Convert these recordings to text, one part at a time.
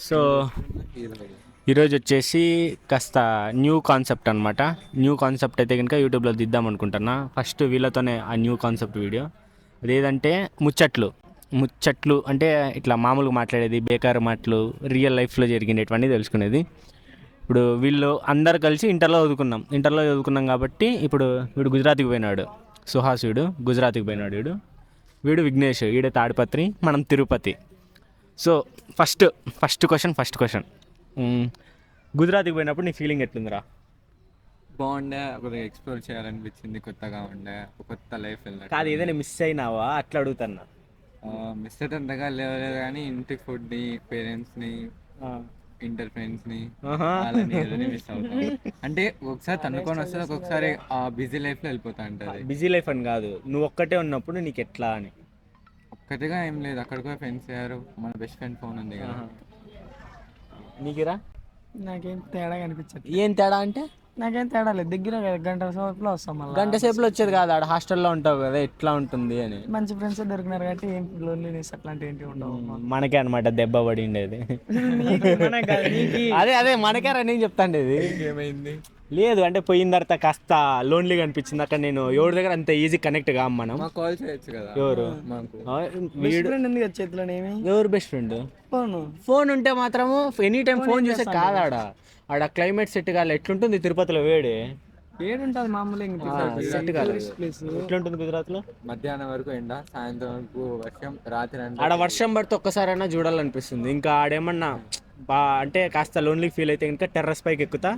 So ఈరోజు వచ్చేసి కాస్త న్యూ కాన్సెప్ట్ అనమాట. న్యూ కాన్సెప్ట్ అయితే కనుక యూట్యూబ్లో దిద్దాం అనుకుంటున్నా. ఫస్ట్ వీళ్ళతోనే ఆ న్యూ కాన్సెప్ట్ వీడియో. అదేదంటే ముచ్చట్లు అంటే ఇట్లా మామూలుగా మాట్లాడేది, బేకారు మాటలు, రియల్ లైఫ్లో జరిగినటువంటి తెలుసుకునేది. ఇప్పుడు వీళ్ళు అందరు కలిసి ఇంటర్లో చదువుకున్నాం కాబట్టి ఇప్పుడు వీడు గుజరాత్కి పోయినాడు, సుహాస్ వీడు గుజరాత్కి పోయినాడు, వీడు విఘ్నేష్, వీడే తాడిపత్రి, మనం తిరుపతి. సో ఫస్ట్ క్వశ్చన్ గుజరాత్కి పోయినప్పుడు నీ ఫీలింగ్ ఎట్లుందిరా? బాగుండే, కొద్దిగా ఎక్స్ప్లోర్ చేయాలనిపించింది, కొత్తగా ఉండే, ఒక కొత్త లైఫ్ వెళ్ళినట్టు. కాదు, ఏదైనా మిస్ అయినావా అట్లా అడుగుతున్నా. మిస్ అయితే అంతగా లేదు కానీ ఇంటి ఫుడ్ని, పేరెంట్స్ని, ఇంటర్ ఫ్రెండ్స్ని వాళ్ళని ఏదైనా మిస్ అవుతాం. అంటే ఒకసారి తన్నుకొని వస్తుంది, ఒక్కొక్కసారి ఆ బిజీ లైఫ్లో వెళ్ళిపోతా ఉంటుంది. బిజీ లైఫ్ అని కాదు, నువ్వు ఒక్కటే ఉన్నప్పుడు నీకు ఎట్లా అని. ఒక్కటిగా ఏం లేదు, అక్కడ కూడా ఫ్రెండ్స్ అయ్యారు, మన బెస్ట్ ఫ్రెండ్ ఫోన్ ఉంది కదా. నీకురా? నాకేం తేడా కనిపించదు. ఏం తేడా అంటే? నాకేం తేడా లేదు, దగ్గర కదా, గంట సేపులో వస్తాం. మళ్ళీ గంట సేపులో వచ్చేది కాదు, ఆడ హాస్టల్లో ఉంటావు కదా, ఎట్లా ఉంటుంది అని. మంచి ఫ్రెండ్స్ దొరికినారు కాబట్టి ఏం లోన్లీనెస్ అట్లాంటి ఏంటి ఉండవు. మనకే అనమాట దెబ్బ పడి ఉండేది. మనకి కాదు, నీకు. అదే మనకే రన్నింగ్ చెప్తాండేది. ఏమైంది? లేదు అంటే పోయిన తర్వాత కాస్త లోన్లీగా అనిపించింది. అక్కడ నేను ఎవరి దగ్గర అంత ఈజీ కనెక్ట్ కాం మనం. మాకు కాల్ చేయొచ్చు కదా. ఎవరు? మాకు బెస్ట్ ఫ్రెండ్ ఉంది కదా చేతిలోనేమి. ఎవరు బెస్ట్ ఫ్రెండ్? ఫోను. ఫోన్ ఉంటే మాత్రము ఎనీ టైం ఫోన్ చూసే కాదాడ. ఆడ క్లైమేట్ సెట్ కాదు. ఎట్లుంటుంది తిరుపతిలో వేడి? ఏడుంటది మామూలుగా. సెట్ కాదు. ఎట్లుంటుంది గుజరాత్లో? మధ్యాహ్నం వరకు ఎండ, సాయంత్రం వరకు వర్షం, రాత్రి ఆడ వర్షం పడితే ఒక్కసారైనా చూడాలనిపిస్తుంది. ఇంకా ఆడేమన్నా అంటే కాస్త లోన్లీ ఫీల్ అయితే ఇంకా టెర్రస్ పైకి ఎక్కుతా,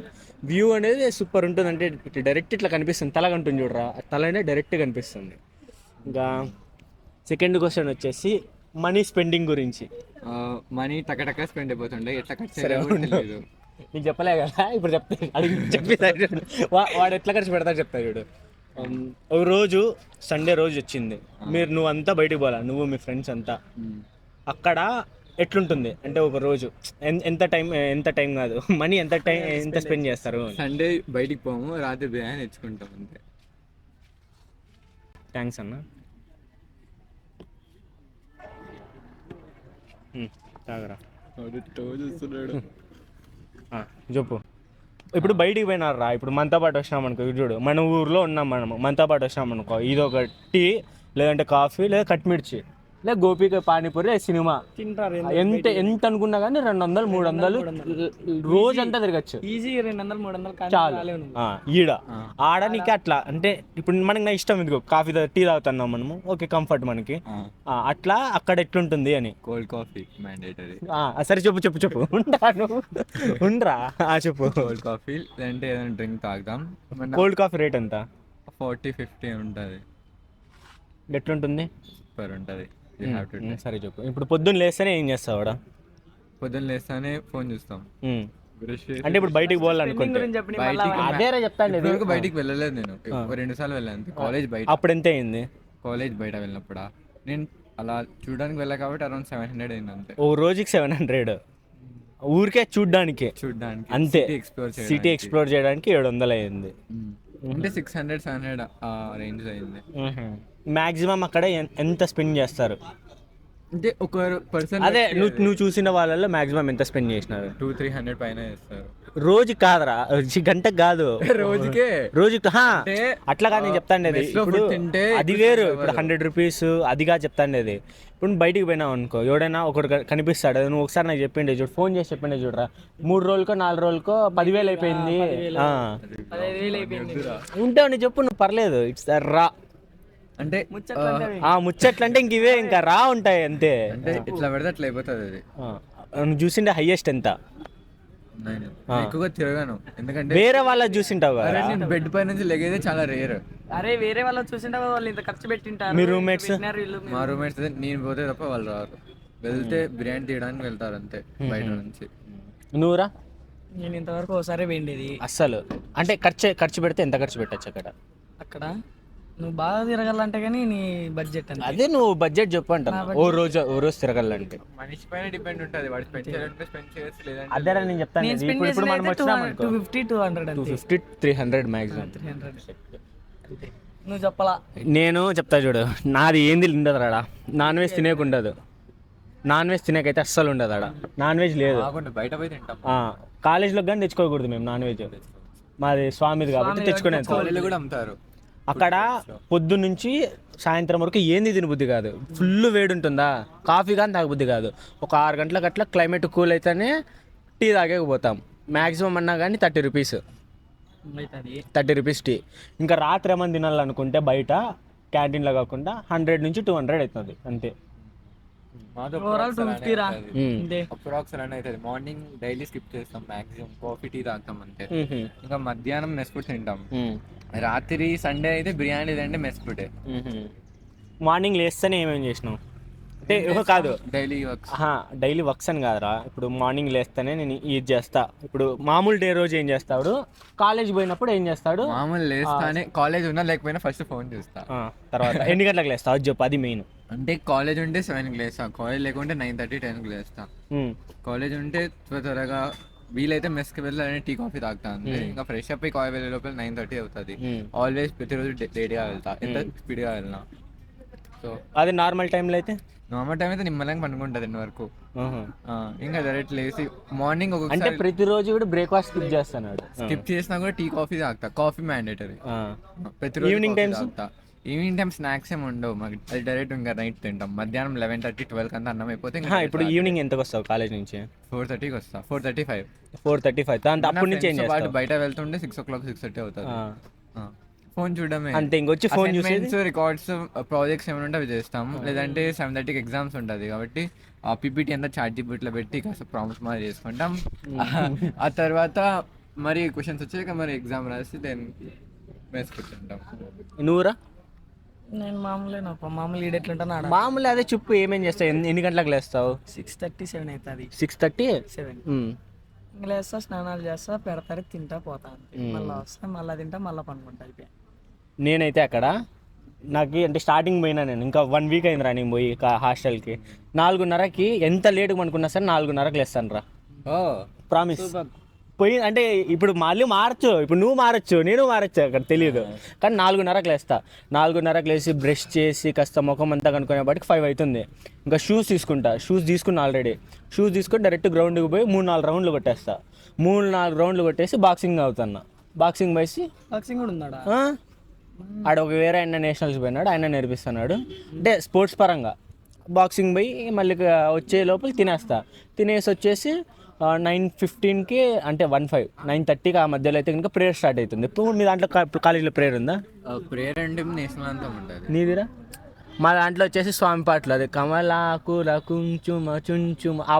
వ్యూ అనేది సూపర్ ఉంటుంది. అంటే డైరెక్ట్ ఇట్లా కనిపిస్తుంది, తల కంటుంది చూడరా, తలనే డైరెక్ట్ కనిపిస్తుంది. ఇంకా సెకండ్ క్వశ్చన్ వచ్చేసి మనీ స్పెండింగ్ గురించి. మనీ టకటక స్పెండ్ అయిపోతుండే, ఎట్లా ఖర్చు చేయాలో తెలియదు. నీకు చెప్పలే కదా, ఇప్పుడు చెప్తాను, అడిగి చెప్పేది. వాడు ఎట్లా ఖర్చు పెడతాడు చెప్తా చూడు. ఒక రోజు సండే రోజు వచ్చింది, నువ్వంతా బయటికి పోలా, నువ్వు మీ ఫ్రెండ్స్ అంతా. అక్కడ ఎట్లుంటుంది అంటే ఒక రోజు ఎంత టైం కాదు, మనీ ఎంత స్పెండ్ చేస్తారు? సండే బయటికి పోము, రాత్రి బిర్యానీ తెచ్చుకుంటాం అంతే. థ్యాంక్స్ అన్న. తాగరా చూస్తున్నాడు. చెప్పు. ఇప్పుడు బయటికి పోయినారా, ఇప్పుడు మనతో పాటు వచ్చినాం అనుకో, చూడు మన ఊర్లో ఉన్నాం, మనతో పాటు వచ్చినాం అనుకో, ఇది ఒక టీ, లేదంటే కాఫీ, లేదా కట్మిర్చి, లేదా గోపిక పానీపూరి, సినిమా తింటారు. ఎంత అనుకున్నా కానీ 200, 300 రోజంతా తిరగచ్చు ఈజీ. 200, 300 చాలు. ఆడ నీకు అట్లా అంటే ఇప్పుడు మనకి నా ఇష్టం, ఇదిగో కాఫీ టీ తాగుతున్నాం మనము, ఓకే కంఫర్ట్ మనకి. అట్లా అక్కడ ఎట్లుంటుంది అని. Cold coffee mandatory. సరే చెప్పు ఉండరా చెప్పు. కోల్డ్ కాఫీ లేదంటే ఏదైనా డ్రింక్ తాగుతాం. కోల్డ్ కాఫీ రేట్ ఎంత? 40-50 ఉంటుంది. ఎట్లుంటుంది? సూపర్ ఉంటుంది. సరే చెప్పు. ఇప్పుడు పొద్దున్న లేస్తేనే ఏం చేస్తావు? పొద్దున్న లేస్తానే ఫోన్ చూస్తాం. అంటే ఇప్పుడు బయటికి పోవాలనుకుంటే అదేరా చెప్తాను. బయటికి వెళ్ళలేదు నేను, 2 సార్లు వెళ్ళాను కాలేజ్ బయట. అప్పుడు ఎంత అయింది? కాలేజ్ బయట వెళ్ళినప్పుడు నేను అలా చూడడానికి వెళ్ళా కాబట్టి అరౌండ్ 700 అయింది అంతే. ఓ రోజుకి 700? ఊరికే చూడడానికి అంతే. సిటీ ఎక్స్ప్లోర్ చేయడానికి 700 అయింది. అంటే 600-700 రేంజ్ అయింది. మాక్సిమం అక్కడ ఎంత స్పెండ్ చేస్తారు అంటే ఒక పర్సన్? అదే నువ్వు చూసిన వాళ్ళలో మాక్సిమం ఎంత స్పెండ్ చేసినారు? 200-300 పైన చేస్తారు. రోజు కాదురా, గంటకు కాదు, రోజుకి. అట్లా కాదు నేను చెప్తాండేది. ఇప్పుడు అది వేరు, ఇప్పుడు 100 రూపీస్ అదిగా చెప్తాండేది. ఇప్పుడు బయటికి పోయినావు అనుకో, ఎవడైనా ఒకటి కనిపిస్తాడు, నువ్వు ఒకసారి నాకు చెప్పిండే చూడు, ఫోన్ చేసి చెప్పిండే చూడరా, 3 రోజులకో 4 రోజులకో 10,000 అయిపోయింది. 15,000 అయిపోయింది. ఉంటావు నీ చెప్పు, నువ్వు పర్లేదు, ఇట్స్ రా. అంటే ముచ్చట్లు అంటే ఇంక ఇవే, ఇంకా రా ఉంటాయి అంతే. అంటే ఇట్లా పెడితే అట్లా అయిపోతుంది అది. నువ్వు చూసిండే హైయెస్ట్ ఎంత? ఎక్కువగా తిరగాను, ఎందుకంటే వేరే వాళ్ళ చూసింటావు కదా. నేను బెడ్ పై నుంచి లెగేదే చాలా రేర్. అరే వేరే వాళ్ళ చూసింటే వాళ్ళు ఇంత ఖర్చు పెట్టింటారు. మీ రూమ్మేట్స్? మా రూమ్మేట్స్ నేను పోతే తప్ప వాళ్ళు రారు. వెళ్తే బిర్యానీ తీయడానికి వెళ్తారు అంతే బయట నుంచి. నువ్వురా? నేను ఇంతవరకు ఒకసారి పోయిండేది. అస్సలు అంటే ఖర్చు పెడితే ఎంత ఖర్చు పెట్టచ్చు అక్కడ? నువ్వు బాగా తిరగాలంటే కానీ నీ బడ్జెట్ అంటే అదే, నువ్వు బడ్జెట్ చెప్పు అంట. ఓ రోజు తిరగాలంటే మనిషి పైన డిపెండ్ ఉంటుంది, వాడు స్పెండ్ చేయాలంటే స్పెండ్ చేయొచ్చు, లేదంటే అదే నేను చెప్తాను. ఇప్పుడు మనం వచ్చినాం 250-200 250-300 మ్యాక్సిమం. 300 నువ్వు చెప్పలా. నేను చెప్తా చూడు, నాది ఏంది ఉండదు రాడా, నాన్ వెజ్ తినేకుండదు. నాన్ వెజ్ తినకైతే అస్సలు ఉండదు ఆడ, నాన్ వెజ్ లేదు. కాకుండా బయట పోయి తింటాం. కాలేజ్లో కానీ తెచ్చుకోకూడదు మేము నాన్ వెజ్, మాది స్వామిది కాబట్టి తెచ్చుకునేది. కాలేజీలో కూడా అమ్ముతారు. అక్కడ పొద్దున్న నుంచి సాయంత్రం వరకు ఏంది తినబుద్ధి కాదు, ఫుల్ వేడి ఉంటుందా, కాఫీ కానీ తాగబుద్ధి కాదు. ఒక 6 గంటలకు అట్లా క్లైమేట్ కూల్ అయితేనే టీ తాగకపోతాం. మ్యాక్సిమం అన్నా కానీ 30 రూపీస్, 30 రూపీస్ టీ. ఇంకా రాత్రి ఏమని తినాలనుకుంటే బయట క్యాంటీన్లో కాకుండా 100 నుంచి 200 అవుతుంది అంతే. అప్రాక్స్ రన్ అవుతుంది. మార్నింగ్ డైలీ స్కిప్ చేస్తాం, మాక్సిమం కాఫీ టీ తాగుతాం అంతే. ఇంకా మధ్యాహ్నం మెస్ ఫుడ్ తింటాం. రాత్రి సండే అయితే బిర్యానీ తింటే మెస్ ఫుడ్. మార్నింగ్ లేస్తేనే ఏమేమి చేసినావు అంటే కాదు డైలీ వర్క్స్. డైలీ వర్క్స్ అని కాదురా, ఇప్పుడు మార్నింగ్ లేస్తేనే నేను ఇది చేస్తా. ఇప్పుడు మామూలు డే రోజు ఏం చేస్తాడు, కాలేజ్ పోయినప్పుడు ఏం చేస్తాడు? మామూలు లేస్తానే, కాలేజ్ ఉన్నా లేకపోయినా ఫస్ట్ ఫోన్ చూస్తా. తర్వాత ఎన్ని గంటలకు లేస్తావు అది చెప్పు, అది మెయిన్. అంటే కాలేజ్ ఉంటే 7కి లేస్తా, కాలేజ్ లేకుంటే 9:30, 10కి లేస్తా. కాలేజ్ ఉంటే త్వరగా వీలైతే మెస్కి వెళ్ళాలని టీ కాఫీ తాగుతా అంతే. ఇంకా ఫ్రెష్ అప్ అయి కాలేజ్ వెళ్ళే లోపల 9:30 అవుతుంది. ఆల్వేస్ ప్రతిరోజు లేట్గా వెళ్తా, ఎంత స్పీడ్గా వెళ్ళినా. సో అది నార్మల్ టైంలో అయితే, నార్మల్ టైం అయితే నిమ్మలంగా పనుకుంటుంది 2 వరకు. ఇంకా డైరెక్ట్ లేసి మార్నింగ్ అంటే ప్రతిరోజు కూడా బ్రేక్ఫాస్ట్ స్కిప్ చేస్తాను. స్కిప్ చేసినా కూడా టీ కాఫీ తాగుతా, కాఫీ మ్యాండేటరీ. ప్రతిరోజు ఈవినింగ్ టైమ్స్ తాగుతా. ఈవినింగ్ టైం స్నాక్స్ ఏమి ఉండవు మాకు, అది డైరెక్ట్ ఇంకా నైట్ తింటాం. మధ్యాహ్నం 11:30, 12 అంతా అన్నం అయిపోతే. ఇప్పుడు ఈవినింగ్ ఎంతకు వస్తావు కాలేజ్ నుంచి? 4:30కి వస్తా, 4:35. 4:35 అప్పటి నుంచి ఏం చేస్తావు? బయట వెళ్తుంటే 6 o'clock, 6:30 అవుతుంది. ఫోన్ చూడమే అంతే, ఇంకొచ్చి ఫోన్ చూసి రికార్డ్స్, ప్రాజెక్ట్స్ ఏమైనా ఉంటే అవి చేస్తాం. లేదంటే 7:30కి ఎగ్జామ్స్ ఉంటుంది కాబట్టి ఆ పీపీటీ అంతా చాట్ జీపీటీలో పెట్టి కాస్త ప్రాబ్లమ్స్ మరి చేసుకుంటాం. ఆ తర్వాత మరి క్వశ్చన్స్ వచ్చాక మరి ఎగ్జామ్ రాసి దెన్ మెస్ కూర్చుంటాం. నువ్వురా? నేను మామూలు ఈడ ఎట్లుంటాను ఆడ మామూలు. అదే చెప్పు, ఏమేం చేస్తావు, ఎన్ని గంటలకు లేస్తావు? 6:30, 7 అవుతుంది. 6:30, 7 ఇంకా లేస్తా, స్నానాలు చేస్తా, పెడతారు, తింటా, పోతా. మళ్ళీ వస్తా, మళ్ళీ తింటా, మళ్ళీ పనుకుంటా. అయిపోయా. నేనైతే అక్కడ నాకు అంటే స్టార్టింగ్ పోయినా నేను, ఇంకా 1 వీక్ అయింది రా నేను పోయి హాస్టల్కి. 4:30కి ఎంత లేటుగా అనుకున్నా సరే 4:30కి లేస్తాను రా, ప్రామిస్. పోయి అంటే ఇప్పుడు మళ్ళీ మారచ్చు, ఇప్పుడు నువ్వు మారచ్చు, నేను మారచ్చు, అక్కడ తెలియదు. కానీ 4:30కి లేస్తా. 4:30కి లేచి బ్రష్ చేసి కాస్త ముఖం అంతా కనుక్కునేపాటికి 5 అవుతుంది. ఇంకా షూస్ తీసుకున్నా ఆల్రెడీ. షూస్ తీసుకొని డైరెక్ట్ గ్రౌండ్కి పోయి 3-4 రౌండ్లు కొట్టేస్తా. 3-4 రౌండ్లు కొట్టేసి బాక్సింగ్ అవుతున్నా. బాక్సింగ్ పోయి బాక్సింగ్ కూడా ఉన్నాడా ఆడ ఒక వేరే ఆయన నేషనల్స్ పోయినాడు, ఆయన నేర్పిస్తున్నాడు. అంటే స్పోర్ట్స్ పరంగా బాక్సింగ్ పోయి మళ్ళీ వచ్చే లోపల తినేసి వచ్చేసి 9:15కి అంటే 9:30కి ఆ మధ్యలో అయితే కనుక ప్రేయర్ స్టార్ట్ అవుతుంది. ఇప్పుడు మీ దాంట్లో కాలేజీలో ప్రేయర్ ఉందా? ప్రేయర్ అంటే నేషనల్ అంతా ఉంటుంది. నీదిరా? మా దాంట్లో వచ్చేసి స్వామి పాటలు, అదే కమలాకుల కుంచుమ చుంచుమ ఆ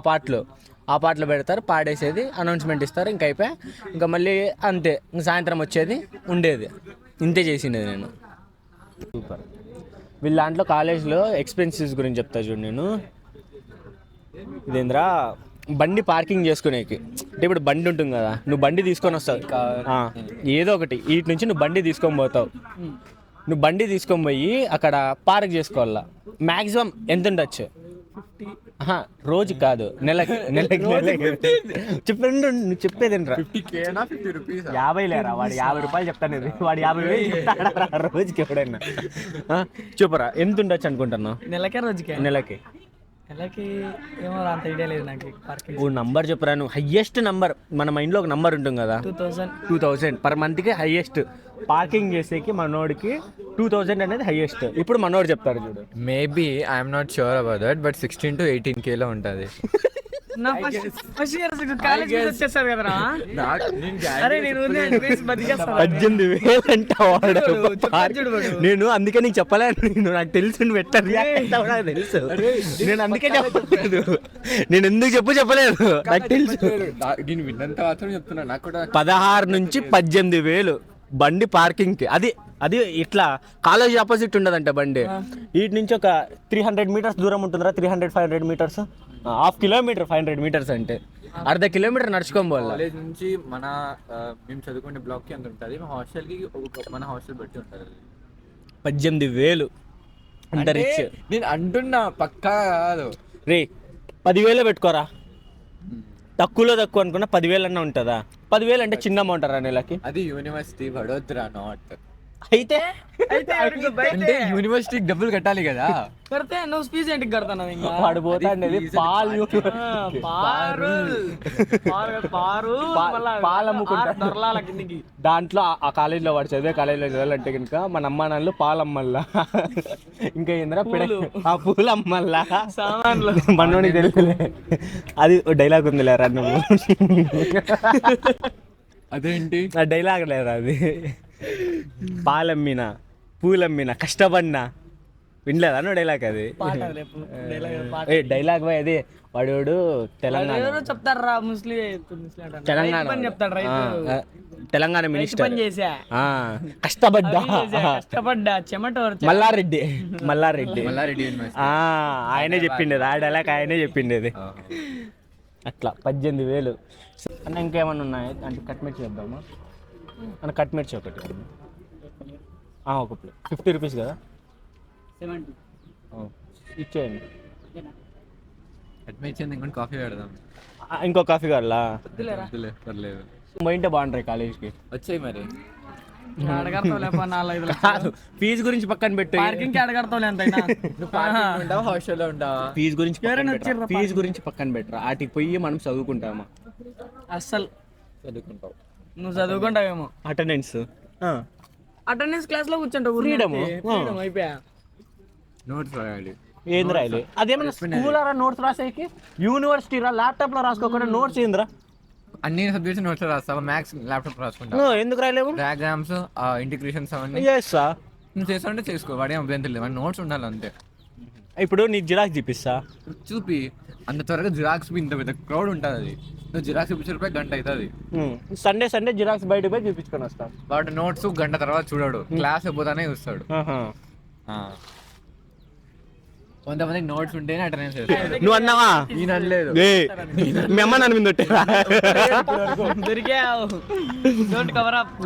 పాటలు పెడతారు, పాడేసేది, అనౌన్స్మెంట్ ఇస్తారు, ఇంకా అయిపోయి ఇంకా మళ్ళీ అంతే. ఇంకా సాయంత్రం వచ్చేది ఉండేది, ఇంతే చేసిండేది నేను. సూపర్. వీళ్ళ దాంట్లో కాలేజ్లో ఎక్స్పెన్సెస్ గురించి చెప్తా చూడు నేను. ఇదేంద్రా, బండి పార్కింగ్ చేసుకునేకి. అంటే ఇప్పుడు బండి ఉంటుంది కదా, నువ్వు బండి తీసుకొని వస్తావు, ఏదో ఒకటి వీటి నుంచి నువ్వు బండి తీసుకొని పోతావు. నువ్వు బండి తీసుకొని పోయి అక్కడ పార్క్ చేసుకోవాలా. మ్యాక్సిమం ఎంత ఉండొచ్చు? రోజు కాదు, నెలకి చెప్పండి. నువ్వు చెప్పేదేంట్రా? 50 లేరా, వాడు 50 రూపాయలు చెప్తాను, వాడు 50,000 చెప్తాడా రోజుకి ఎవడైనా? చెప్పురా, ఎంత ఉండొచ్చు అనుకుంటున్నావు? నెలకి ఏమో అంత ఐడియా లేదు నాకు. ఓ నంబర్ చెప్పురా నువ్వు. హయ్యెస్ట్ నంబర్ మన మైండ్లో ఒక నంబర్ ఉంటుంది కదా, 2000 పర్ మంత్కి హయ్యెస్ట్. పార్కింగ్ చేసేకి మనోడికి 2000 అనేది హయ్యెస్ట్. ఇప్పుడు మనోడు చెప్తారు చూడు. Maybe I'm not sure about that, but 16 to 18K లో ఉంటుంది. ఫస్ట్ ఇయర్ కాలేజ్ వచ్చేసారు కదరా. అరే నేను 18,000 అంటావాడు. నేను అందుకే నీకు చెప్పలేదు, నాకు తెలుసు నువ్వు ఎట్లా రియాక్ట్ నాకు తెలుసు. నేను అందుకే చెప్పలేదు, నేను ఎందుకు చెప్పలేదు నాకు తెలుసు. నేను విన్నంత మాత్రం చెప్తున్నా. నాకు కూడా 16 నుంచి 18,000 బండి పార్కింగ్కి. అది ఇట్లా కాలేజ్ ఆపోజిట్ ఉండదంట బండి. వీటి నుంచి ఒక 300 మీటర్స్ దూరం ఉంటుందిరా, 300-500 మీటర్స్, 1/2 కిలోమీటర్ 500 మీటర్స్ అంటే 1/2 కిలోమీటర్ నడుచుకోవాలి. కాలేజ్ నుంచి మేము చదువుకునే బ్లాక్ కి అంత ఉంటుంది, మా హాస్టల్కి మన హాస్టల్ బట్టి ఉంటుంది. 18,000 అంత రిచ్. నేను అంటున్నా, పక్కా కాదు రే. 10,000 పెట్టుకోరా, తక్కువ అనుకున్నా 10,000 అన్నా ఉంటుందా? 10,000 అంటే చిన్న అమౌంట్ రా నెలకి. అది యూనివర్సిటీ వడోదరా, నాట్ అయితే అంటే యూనివర్సిటీకి డబ్బులు కట్టాలి కదా. కడితే నువ్వు ఫీజు ఏంటికి కడతాను ఇంకా వాడు పోతా అనేది పాలు పాలు అమ్ముకుంటా దొరలాల కిందికి. దాంట్లో ఆ కాలేజీలో వాడు చదివే కాలేజీలో చదవాలంటే కనుక మన అమ్మా నాన్నలు పాలు అమ్మల్లా, ఇంకా ఏంద్రా ఆ పూలు అమ్మల్లా సామాన్లు మనోనికి తెలియలే. అది డైలాగ్ ఉంది లేరా నువ్వు, అదేంటి ఆ డైలాగ్ లేరా అది. పాలమ్మిన పూలమ్మిన కష్టపడినా వినలేదా నువ్వు డైలాగ్ అది? ఏ డైలాగ్ బాయ్ అది. వాడు తెలంగాణ చెప్తారా ముస్లిం తెలంగాణ చెప్తాడు తెలంగాణ మినిస్టర్ పని చేసా కష్టపడ్డా చెమట మల్లారెడ్డి మల్లారెడ్డి ఆయనే చెప్పిండేది ఆ డైలాగ్, ఆయనే చెప్పిండేది. అట్లా 18,000 అన్న. ఇంకేమన్నా ఉన్నాయి అంటే కట్మిర్చి చేద్దామా అన్న? కట్మిర్చి ఒకటి ఒక ప్లేట్ 50 రూపీస్ కదా, ఇచ్చేయండి. అడ్మిషన్ ఇంకొంచెం కాఫీ పెడదాం. ఇంకో కాఫీ కావాలా? పర్లేదు, పోయింటే బాగుంటాయి కాలేజ్కి. వచ్చాయి మరి. కాదు, ఫీజు గురించి పక్కన పెట్టు. పార్కింగ్ అడగడతావు ఎంత హాస్టల్లో ఉంటావా? ఫీజు గురించి పక్కన పెట్టరా, వాటికి పోయి మనం చదువుకుంటామా? అస్సలు చదువుకుంటావు. నువ్వు చదువుకుంటావేమో. అటెండెన్స్ క్లాస్ లో కూర్చుంటావు. ఫ్రీడమ్ అయిపోయా. నోట్స్ రాయాలి. ఏం రాయాలి? అదేమన్నా స్కూల్ రా నోట్స్ రాసేకి? యూనివర్సిటీ రా ల్యాప్టాప్ లో రాసుకోకుండా నోట్స్ ఏందిరా? అన్ని సబ్జెక్ట్స్ నోట్స్ రాస్తావా? మ్యాథ్స్ ల్యాప్టాప్ రాసుకుంటా. ఎందుకు రాయలేవు? డయాగ్రామ్స్, ఇంటిగ్రేషన్స్ అవన్నీ నువ్వు చేస్తావంటే చేసుకో, వాడే అభ్యంతరం లేదు. నోట్స్ ఉండాలి అంతే. ఇప్పుడు నీ జిరాక్స్ చూపిస్తా, చూపి. అంత త్వరగా జిరాక్స్ ఇంత పెద్ద క్రౌడ్ ఉంటుంది. అది నువ్వు జిరాక్స్ చూపించే గంట అవుతుంది. సండే జిరాక్స్ బయట పోయి చూపించుకొని వస్తా. వాడు నోట్స్ గంట తర్వాత చూడాడు, క్లాస్ అయిపోతానే చూస్తాడు. కొంతమంది నోట్స్ ఉంటేనే అటెండెన్స్ చేస్తాడు. నువ్వు అన్నావా? నేను అనలేదు. మీ అమ్మ నన్ను మీద కొట్టేరా? దొరికావు. Don't cover up.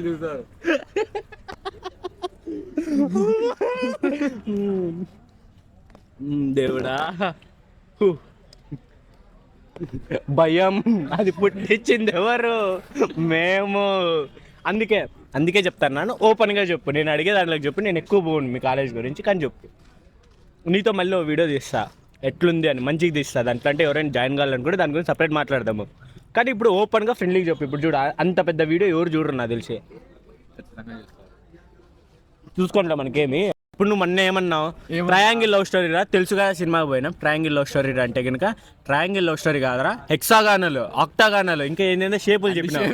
చూసారు దేవుడా, భయం అది పుట్టించింది ఎవరు? మేము. అందుకే చెప్తాను, ఓపెన్గా చెప్పు. నేను అడిగే దాంట్లోకి చెప్పు. నేను ఎక్కువ పోను మీ కాలేజ్ గురించి, కానీ చెప్పు. నీతో మళ్ళీ ఓ వీడియో తీస్తా ఎట్లుంది అని, మంచిగా తీస్తా. దాంట్లో అంటే ఎవరైనా జాయిన్ కావాలనుకుంటే దాని గురించి సపరేట్ మాట్లాడదాము. కానీ ఇప్పుడు ఓపెన్గా ఫ్రెండ్లీగా చెప్పు. ఇప్పుడు చూడ అంత పెద్ద వీడియో ఎవరు చూడరు నాకు తెలిసి. చూసుకోండి మనకేమి. ఇప్పుడు నువ్వు మొన్న ఏమన్నావు? ట్రయాంగిల్ లవ్ స్టోరీ రా, తెలుసు కదా సినిమాకి పోయినా. ట్రయాంగిల్ లవ్ స్టోరీ రా అంటే కనుక ట్రయాంగిల్ లవ్ స్టోరీ కాదురా, హెక్సాగానల్, ఆక్టాగానల్, ఇంకా ఏంటంటే షేపులు చెప్పినావు.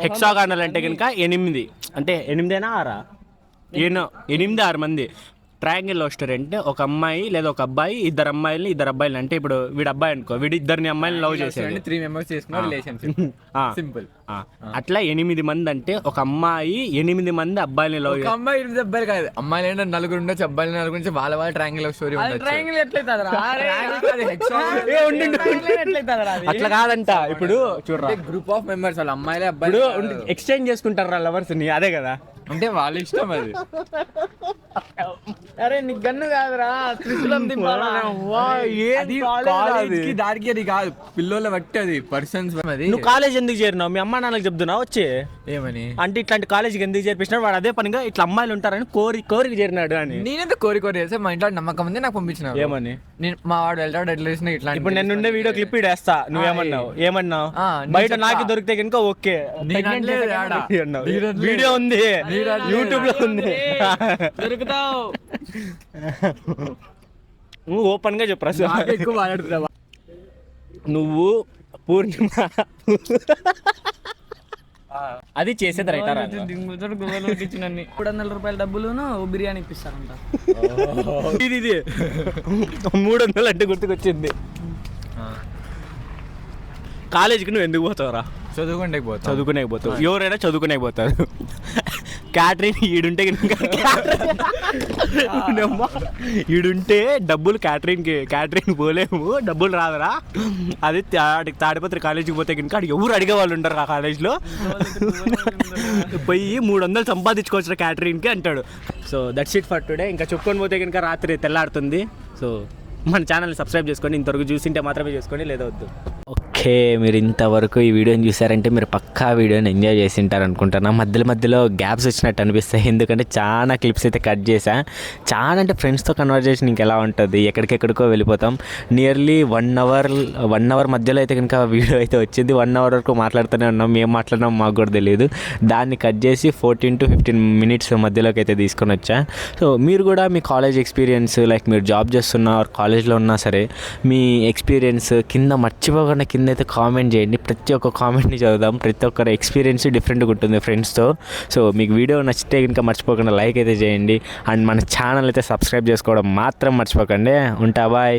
హెక్సాగానల్ అంటే కనుక 8, అంటే 8 6 8 6 మంది. ట్రయాంగిల్ లవ్ స్టోరీ అంటే ఒక అమ్మాయి లేదా ఒక అబ్బాయి, ఇద్దరు అబ్బాయిలు, అంటే ఇప్పుడు వీడు అబ్బాయి అనుకో, వీడు ఇద్దరిని అమ్మాయిని లవ్ చేశాడు. 3 members చేసుకున్న రిలేషన్షిప్. సింపుల్. అట్లా 8 మంది అంటే ఒక అమ్మాయి 8 మంది అబ్బాయిని లవ్ చేసి, అమ్మాయి 8 అబ్బాయిలు కాదు, అమ్మాయిలు ఏంటో 4 ఉండొచ్చు, అబ్బాయిలు 4 నుంచి వాళ్ళ ట్రయాంగిల్ లవ్ స్టోరీ అట్లా కాదంట. ఇప్పుడు చూడరా, గ్రూప్ ఆఫ్ మెంబర్స్, వాళ్ళ అమ్మాయిలే అబ్బాయిలు ఎక్స్చేంజ్ చేసుకుంటారు రా లవర్స్ ని, అదే కదా. అంటే వాళ్ళ ఇష్టం అది. అరే నీ గన్ను కాదురా, దానికి అది కాదు, పిల్లోళ్ళ బట్టి అది పర్సన్స్. నువ్వు కాలేజ్ ఎందుకు చేరినావు? మీ అమ్మ నాన్నకి చెప్తున్నావు వచ్చి ఏమని? అంటే ఇట్లాంటి కాలేజీకి ఎందుకు చేర్పించినాడు? వాడు అదే పనిగా ఇట్లా అమ్మాయిలు ఉంటారని కోరికి చేరినాడు అని. నేనైతే కోరి చేస్తే మా ఇంట్లో నమ్మకం ఉంది, నాకు పంపించిన. ఏమని? నేను మా వాడు వెళ్తాడు ఎట్లా చేసిన ఇట్లా. ఇప్పుడు నేను ఉండే వీడియో క్లిప్ వేస్తా, నువ్వేమన్నావు? బయట నాకు దొరికితే కనుక ఓకే, వీడియో ఉంది యూట్యూబ్ లో ఉంది, దొరుకుతావు. నువ్వు ఓపెన్ గా చెప్పు. ఎక్కువ మాట్లాడుతున్నావా నువ్వు? పూర్ణిమ అది చేసేది రైటరా? 300 రూపాయల డబ్బులును బిర్యానీ ఇప్పిస్తారంట. ఇది 300 అంటే గుర్తుకొచ్చింది. కాలేజీకి నువ్వు ఎందుకు పోతావురా? చదువుకునే పోతావు. ఎవరైనా చదువుకునే పోతారు. క్యాటరింగ్ ఈడుంటే ఈడుంటే డబ్బులు క్యాటరింగ్ పోలేము, డబ్బులు రాదురా. అది తాడిపత్రి కాలేజీకి పోతే కనుక అక్కడ ఎవరు అడిగే వాళ్ళు ఉంటారు ఆ కాలేజ్లో. పోయి 300 సంపాదించుకోవచ్చు క్యాటరింగ్కి అంటాడు. So that's it for today. ఇంకా చెప్పుకొని పోతే కనుక రాత్రి తెల్లాడుతుంది. సో మన ఛానల్ని సబ్స్క్రైబ్ చేసుకోండి. ఇంతవరకు చూసింటే మాత్రమే చేసుకోండి, లేదా వద్దు. ఓకే. ఓకే, మీరు ఇంతవరకు ఈ వీడియోని చూసారంటే మీరు పక్కా వీడియోని ఎంజాయ్ చేసి ఉంటారు అనుకుంటున్నా. మధ్యలో గ్యాప్స్ వచ్చినట్టు అనిపిస్తాయి, ఎందుకంటే చాలా క్లిప్స్ అయితే కట్ చేశా. చాలా అంటే ఫ్రెండ్స్తో కన్వర్జేషన్ ఇంకెలా ఉంటుంది, ఎక్కడికెక్కడికో వెళ్ళిపోతాం. నియర్లీ 1 అవర్ మధ్యలో అయితే కనుక వీడియో అయితే వచ్చింది. 1 అవర్ వరకు మాట్లాడుతూనే ఉన్నాం, మేము మాట్లాడినాం మాకు కూడా తెలియదు. దాన్ని కట్ చేసి 14 to 15 మినిట్స్ మధ్యలోకి అయితే తీసుకొని వచ్చా. సో మీరు కూడా మీ కాలేజ్ ఎక్స్పీరియన్స్, లైక్ మీరు జాబ్ చేస్తున్నా కాలేజ్లో ఉన్నా సరే, మీ ఎక్స్పీరియన్స్ కింద మర్చిపోకుండా కింద అయితే కామెంట్ చేయండి. ప్రతి ఒక్క కామెంట్ని చదువుదాం. ప్రతి ఒక్కరి ఎక్స్పీరియన్స్ డిఫరెంట్గా ఉంటుంది ఫ్రెండ్స్తో. సో మీకు వీడియో నచ్చితే కనుక మర్చిపోకుండా లైక్ అయితే చేయండి. అండ్ మన ఛానల్ అయితే సబ్స్క్రైబ్ చేసుకోవడం మాత్రం మర్చిపోకండి. ఉంటా, బాయ్.